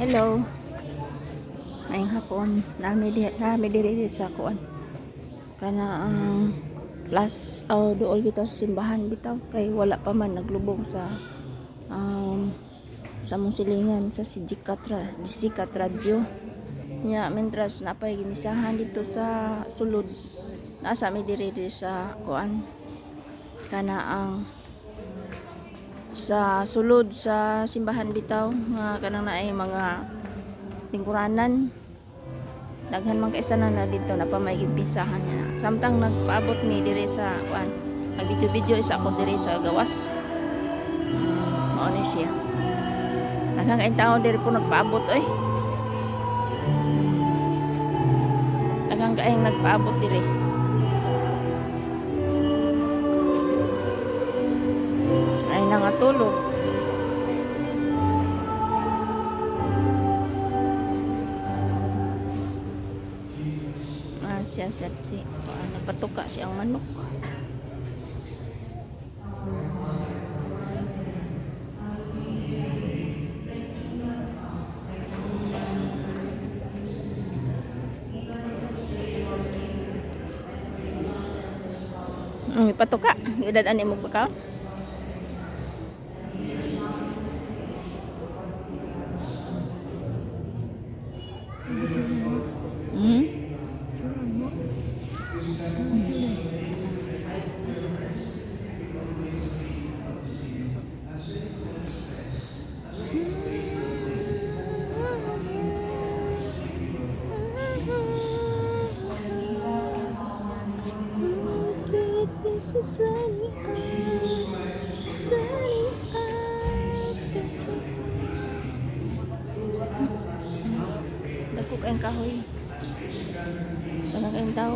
Hello. Ngayong hapon, nami diri sa kuan. Kana ang last duol bitaw sa simbahan bitaw kay wala pa man naglubong sa mong silingan sa Sikat Radio. Nya mentras napay gimisahan dito sa sulod. Nasa mi diri sa kuan. Kana ang sa sulod sa simbahan bitaw nga kanang naay mga lingkuranan daghan man kaisa na dito na pa may gimpisahan niya samtang nagpaabot ni dire sa kuan nag-video isa ako dire sa gawas mao ni siya daghan kay tawo dire po nagpaabot daghan kay nagpaabot dire. Ay nangatulog. Siya si nagpatuka siyang manok. Patuka, gidad ani mo bakaw. It's running out, it's running out. Dako kayong kahoy. Wala kayong tao.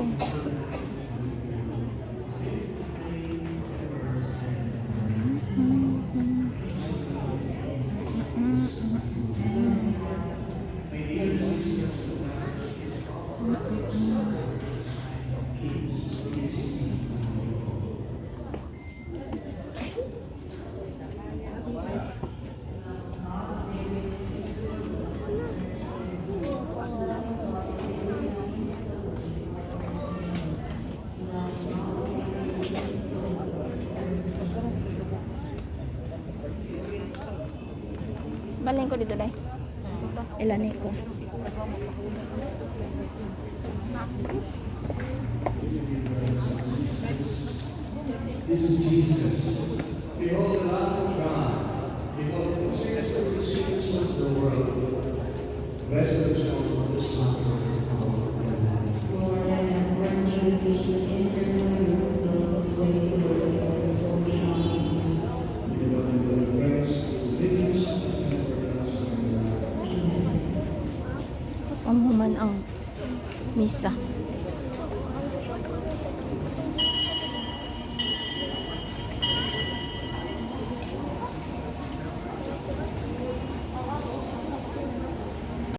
Baling ko dito dai. Ilani ko. This is Jesus. Behold the Lamb of God. Behold the sins of the sins of the world. Blessed is the one who is not Lord, I am praying that you should enter my room, though the same word of the soul shine. You are the grace, goodness, Ang human ang misa.